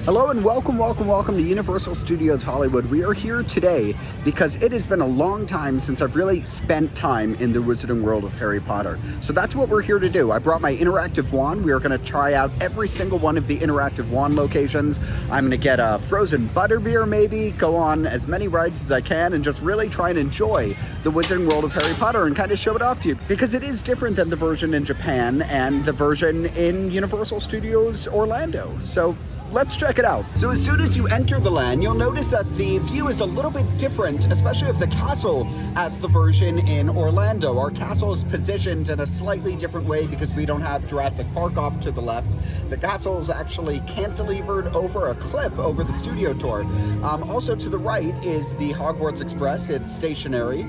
Hello and welcome to Universal Studios Hollywood. We are here today because it has been a long time since I've really spent time in the Wizarding World of Harry Potter. So that's what we're here to do. I brought my interactive wand. We are going to try out every single one of the interactive wand locations. I'm going to get a frozen butterbeer maybe, go on as many rides as I can, and just really try and enjoy the Wizarding World of Harry Potter and kind of show it off to you. Because it is different than the version in Japan and the version in Universal Studios Orlando. So let's check it out. So as soon as you enter the land, you'll notice that the view is a little bit different, especially of the castle as the version in Orlando. Our castle is positioned in a slightly different way because we don't have Jurassic Park off to the left. The castle is actually cantilevered over a cliff over the studio tour. Also to the right is the Hogwarts Express. It's stationary.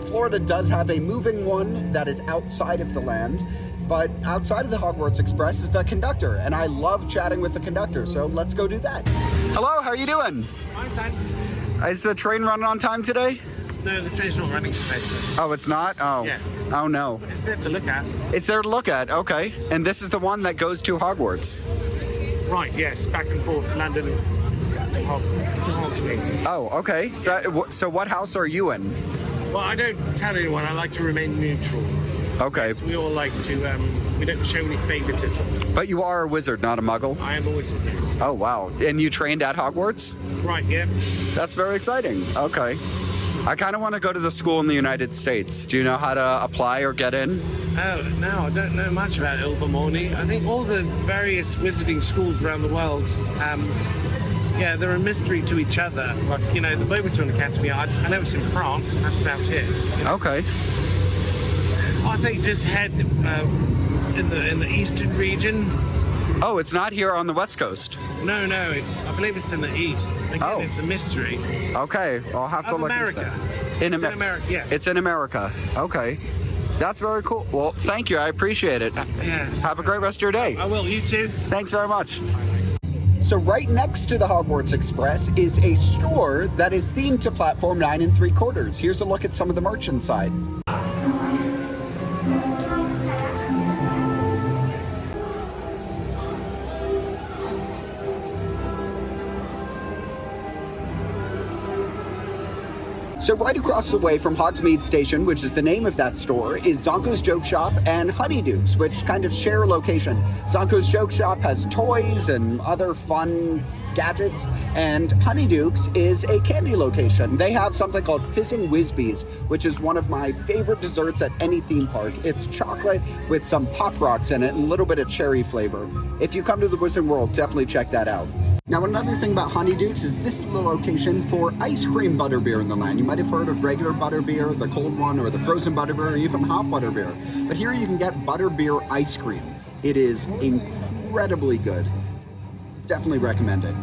Florida does have a moving one that is outside of the land. But outside of the Hogwarts Express is the Conductor, and I love chatting with the Conductor, so let's go do that. Hello, how are you doing? Fine, thanks. Is the train running on time today? No, the train's not running today. Oh, it's not? Oh. Yeah. Oh, no. It's there to look at. It's there to look at, okay. And this is the one that goes to Hogwarts? Right, yes, back and forth, London to Hogsmeade. Oh, okay. So what house are you in? Well, I don't tell anyone, I like to remain neutral. Okay. Yes, we all like to, we don't show any favoritism. But you are a wizard, not a muggle? I am a wizard, yes. Oh, wow. And you trained at Hogwarts? Right, yeah. That's very exciting. Okay. I kind of want to go to the school in the United States. Do you know how to apply or get in? Oh, no, I don't know much about Ilvermorny. I think all the various wizarding schools around the world, yeah, they're a mystery to each other. Like, you know, the Beauxbatons Academy, I know it's in France, that's about it. You know? Okay. I think just head in the eastern region. Oh, it's not here on the West Coast? No, I believe it's in the east. Again, It's a mystery. Okay, I'll have to look America. into that. In America, yes. It's in America. Okay. That's very cool. Well, thank you. I appreciate it. Yes. Have a great rest of your day. I will. You too. Thanks very much. So right next to the Hogwarts Express is a store that is themed to platform 9 3/4. Here's a look at some of the merch inside. So right across the way from Hogsmeade Station, which is the name of that store, is Zonko's Joke Shop and Honeydukes, which kind of share a location. Zonko's Joke Shop has toys and other fun gadgets, and Honeydukes is a candy location. They have something called Fizzing Whizbees, which is one of my favorite desserts at any theme park. It's chocolate with some Pop Rocks in it and a little bit of cherry flavor. If you come to the Wizarding World, definitely check that out. Now, another thing about Honeydukes is this is the location for ice cream butterbeer in the land. You might have heard of regular butterbeer, the cold one, or the frozen butterbeer, or even hot butterbeer. But here you can get butterbeer ice cream. It is incredibly good. Definitely recommend it.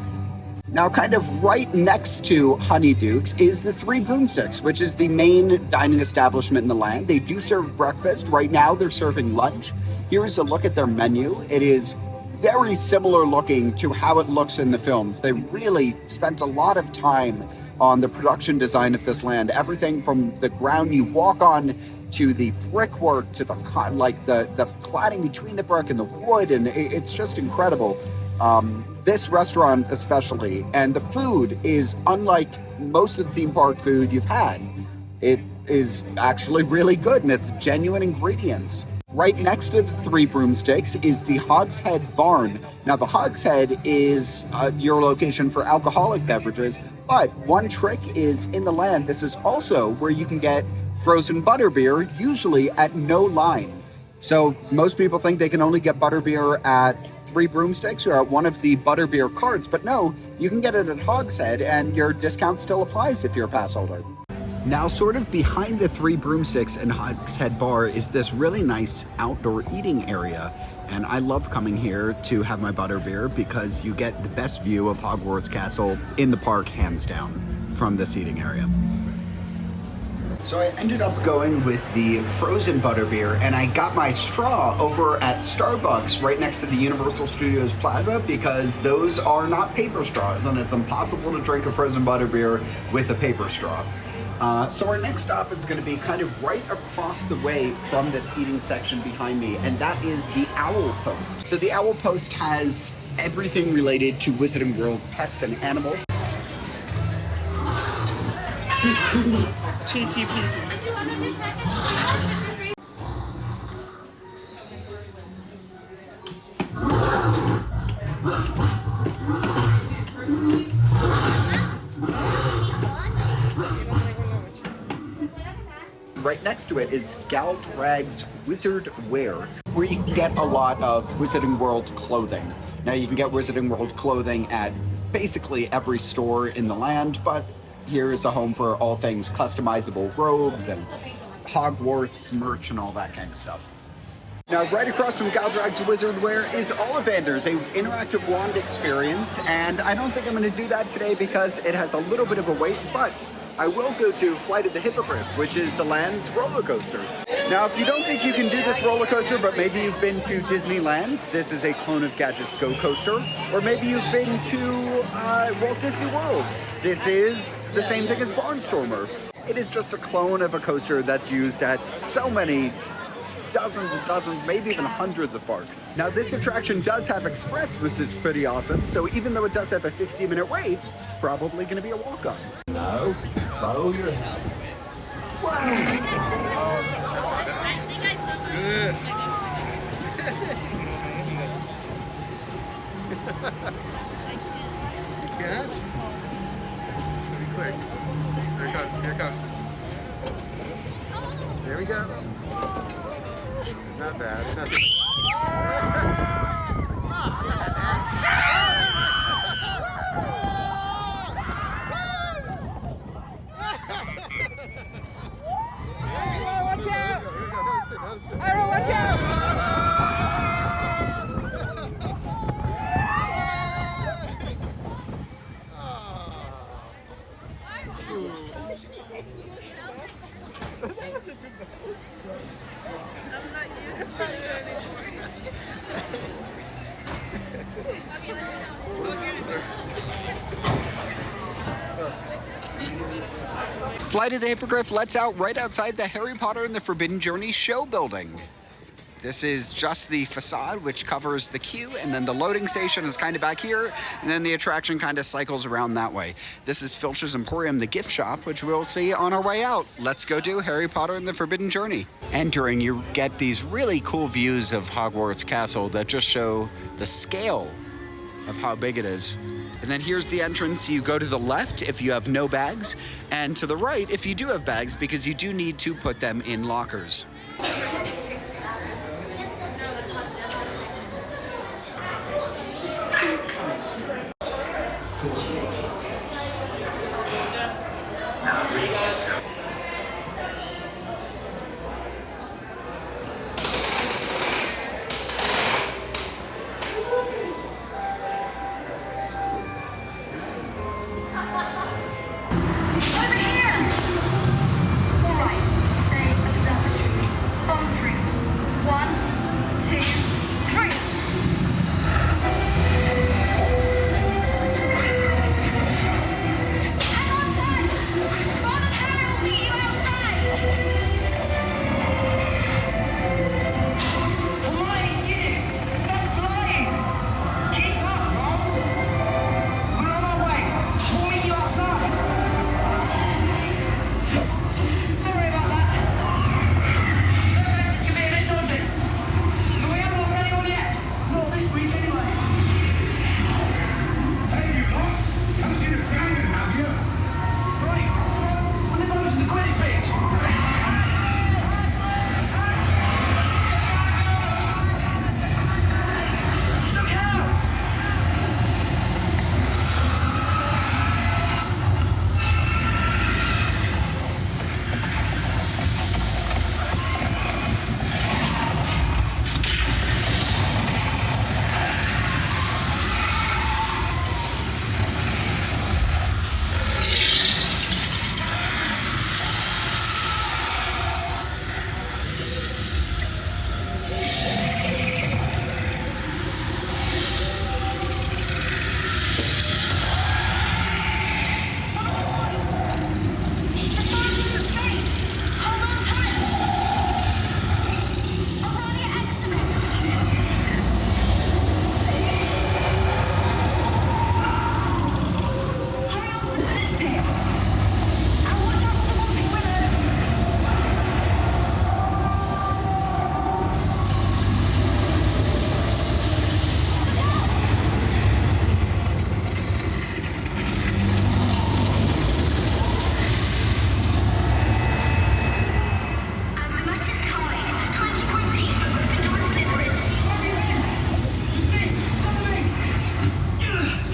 Now, kind of right next to Honeydukes is the Three Broomsticks, which is the main dining establishment in the land. They do serve breakfast. Right now, they're serving lunch. Here is a look at their menu. It is very similar looking to how it looks in the films. They really spent a lot of time on the production design of this land. Everything from the ground you walk on to the brickwork to the cladding between the brick and the wood, and it's just incredible. This restaurant especially, and the food is unlike most of the theme park food you've had. It is actually really good, and it's genuine ingredients. Right next to the Three Broomsticks is the Hogshead Barn. Now, the Hogshead is your location for alcoholic beverages, but one trick is in the land, this is also where you can get frozen butterbeer, usually at no line. So most people think they can only get butterbeer at Three Broomsticks or at one of the butterbeer carts, but no, you can get it at Hogshead, and your discount still applies if you're a pass holder. Now, sort of behind the Three Broomsticks and Hogshead Bar is this really nice outdoor eating area. And I love coming here to have my butterbeer because you get the best view of Hogwarts Castle in the park, hands down, from this eating area. So I ended up going with the frozen butterbeer, and I got my straw over at Starbucks right next to the Universal Studios Plaza because those are not paper straws, and it's impossible to drink a frozen butterbeer with a paper straw. So our next stop is going to be kind of right across the way from this eating section behind me, and that is the Owl Post. So the Owl Post has everything related to Wizarding World pets and animals. TTP. Right next to it is Galdrag's Wizard Wear, where you can get a lot of Wizarding World clothing. Now, you can get Wizarding World clothing at basically every store in the land, but here is a home for all things customizable robes and Hogwarts merch and all that kind of stuff. Now, right across from Galdrag's Wizard Wear is Ollivander's, a interactive wand experience, and I don't think I'm going to do that today because it has a little bit of a wait, but I will go do Flight of the Hippogriff, which is the land's roller coaster. Now, if you don't think you can do this roller coaster, but maybe you've been to Disneyland, this is a clone of Gadget's Go Coaster, or maybe you've been to Walt Disney World. This is the same thing as Barnstormer. It is just a clone of a coaster that's used at so many dozens and dozens, maybe even hundreds of parks. Now, this attraction does have express, which is pretty awesome, so even though it does have a 15-minute wait, it's probably going to be a walk-up. No, follow your house. Yes. Catch. Be quick. Here it comes. Here it comes. There we go. It's not bad. It's not too Watch out! Here we go. No, spin. No, spin. Arrow, watch out! Flight of the Hippogriff lets out right outside the Harry Potter and the Forbidden Journey show building. This is just the facade, which covers the queue, and then the loading station is kind of back here, and then the attraction kind of cycles around that way. This is Filch's Emporium, the gift shop, which we'll see on our way out. Let's go do Harry Potter and the Forbidden Journey. Entering, you get these really cool views of Hogwarts Castle that just show the scale of how big it is. And then here's the entrance. You go to the left if you have no bags, and to the right if you do have bags, because you do need to put them in lockers.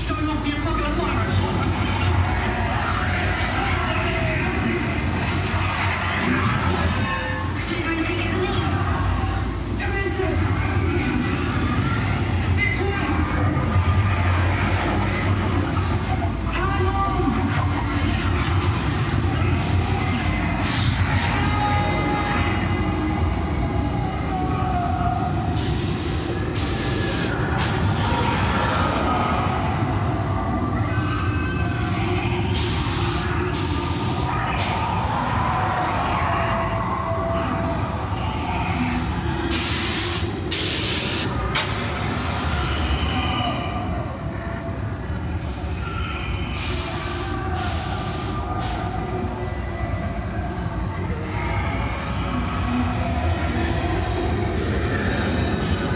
showing off the Apocalypse virus. Slytherin takes the lead. Dementors! This way! Hang on!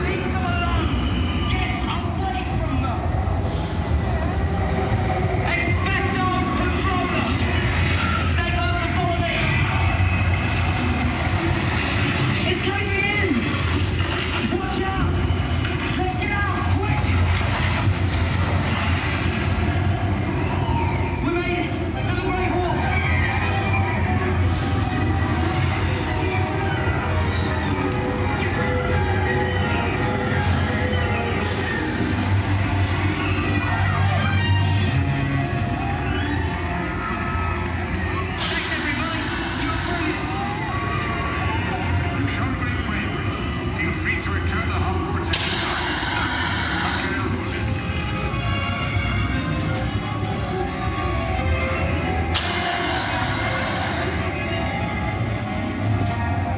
Leave them alone! Get away from them! Expecto Patronum! Stay close and follow me! It's caving in! Watch out! Let's get out, quick! We made it! To the Great Wall! Thanks, everybody! You're brilliant! You've shown great bravery. Feel free to return to Hogwarts anytime. Now, tuck your elbows in.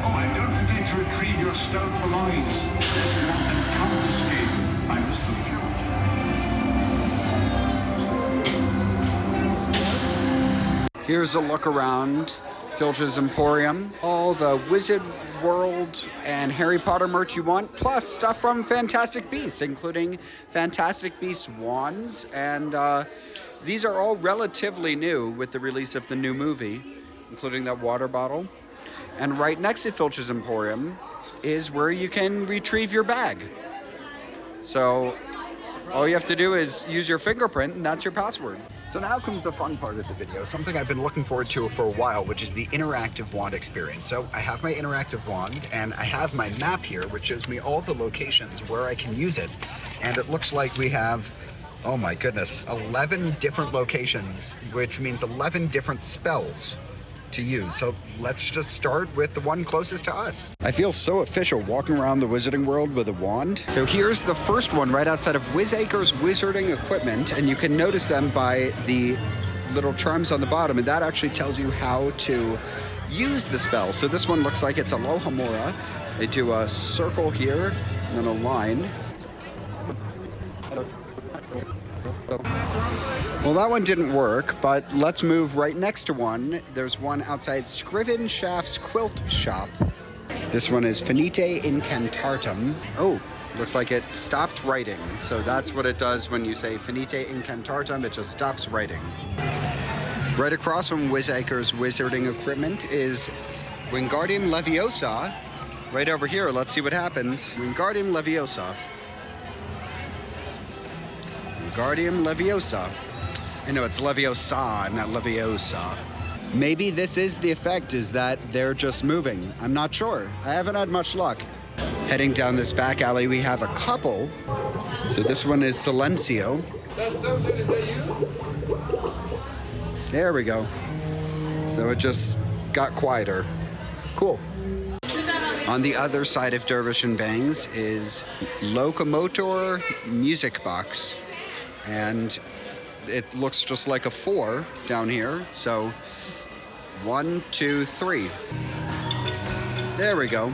Oh, and don't forget to retrieve your stolen belongings. There's nothing confiscated by Mr. Filch. Here's a look around Filch's Emporium. All the Wizard World and Harry Potter merch you want, plus stuff from Fantastic Beasts, including Fantastic Beasts wands. And these are all relatively new with the release of the new movie, including that water bottle. And right next to Filch's Emporium is where you can retrieve your bag. So all you have to do is use your fingerprint, and that's your password. So now comes the fun part of the video, something I've been looking forward to for a while, which is the interactive wand experience. So I have my interactive wand, and I have my map here, which shows me all the locations where I can use it. And it looks like we have, oh my goodness, 11 different locations, which means 11 different spells to use. So let's just start with the one closest to us. I feel so official walking around the Wizarding World with a wand. So here's the first one right outside of Wizacre's Wizarding Equipment, and you can notice them by the little charms on the bottom, and that actually tells you how to use the spell. So this one looks like it's Aloha Mora. They do a circle here and then a line. Well, that one didn't work, but let's move right next to one. There's one outside Scriven Shaft's Quilt Shop. This one is Finite Incantatem. Oh, looks like it stopped writing. So that's what it does when you say Finite Incantatem, it just stops writing. Right across from Wizacre's Wizarding Equipment is Wingardium Leviosa. Right over here, let's see what happens. Wingardium Leviosa. Wingardium Leviosa. I know it's Leviosa, not Leviosa. Maybe this is the effect, is that they're just moving. I'm not sure. I haven't had much luck. Heading down this back alley, we have a couple. So this one is Silencio. That's so good, is that you? There we go. So it just got quieter. Cool. On the other side of Dervish and Bangs is Locomotor Music Box. And it looks just like a 4 down here. So 1, 2, 3. There we go.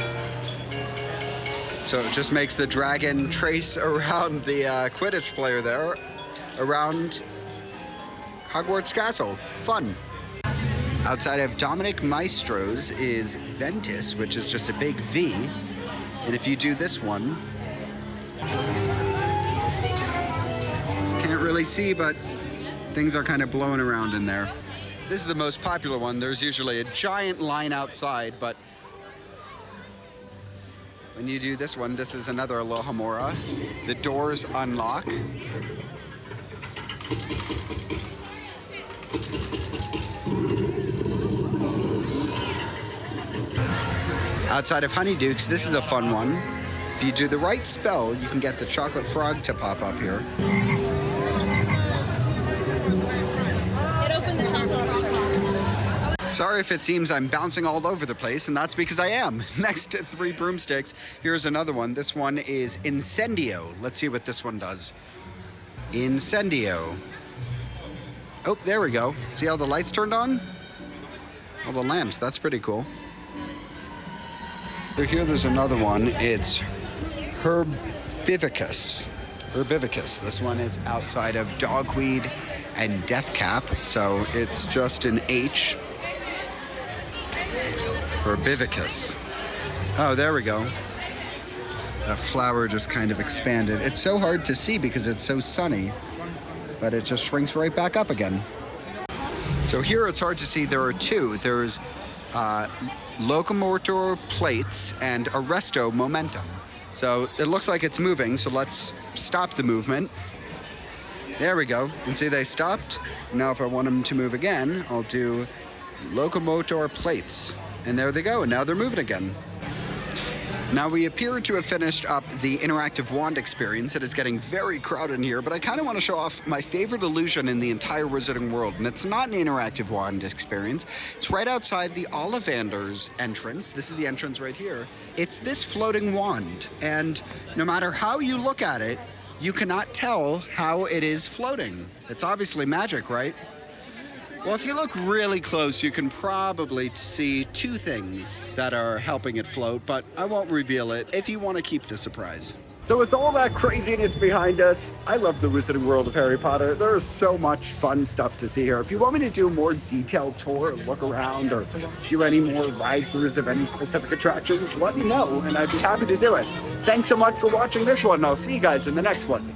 So it just makes the dragon trace around the Quidditch player there, around Hogwarts Castle. Fun. Outside of Dominic Maestro's is Ventus, which is just a big V. And if you do this one, can't really see, but things are kind of blowing around in there. This is the most popular one. There's usually a giant line outside, but when you do this one, this is another Aloha Mora. The doors unlock. outside of Honeydukes, this is a fun one. If you do the right spell, you can get the chocolate frog to pop up here. It opened the chocolate frog. Sorry if it seems I'm bouncing all over the place, and that's because I am. Next to 3 broomsticks, here's another one. This one is Incendio. Let's see what this one does. Incendio. Oh, there we go. See how the lights turned on? All the lamps, that's pretty cool. So here there's another one. It's Herbivicus. Herbivicus. This one is outside of Dogweed and Deathcap, so it's just an H. Herbivicus. Oh, there we go. That flower just kind of expanded. It's so hard to see because it's so sunny, but it just shrinks right back up again. So here it's hard to see. There are 2. There's Locomotor Plates and Arresto Momentum. So it looks like it's moving, so let's stop the movement. There we go. And see, they stopped. Now if I want them to move again, I'll do Locomotor Plates. And there they go, and now they're moving again. Now we appear to have finished up the interactive wand experience. It is getting very crowded in here, but I kind of want to show off my favorite illusion in the entire Wizarding World, and it's not an interactive wand experience. It's right outside the Ollivander's entrance. This is the entrance right here. It's this floating wand, and no matter how you look at it, you cannot tell how it is floating. It's obviously magic, right? Well, if you look really close, you can probably see 2 things that are helping it float, but I won't reveal it if you want to keep the surprise. So with all that craziness behind us, I love the Wizarding World of Harry Potter. There's so much fun stuff to see here. If you want me to do a more detailed tour, look around, or do any more ride-throughs of any specific attractions, let me know, and I'd be happy to do it. Thanks so much for watching this one, and I'll see you guys in the next one.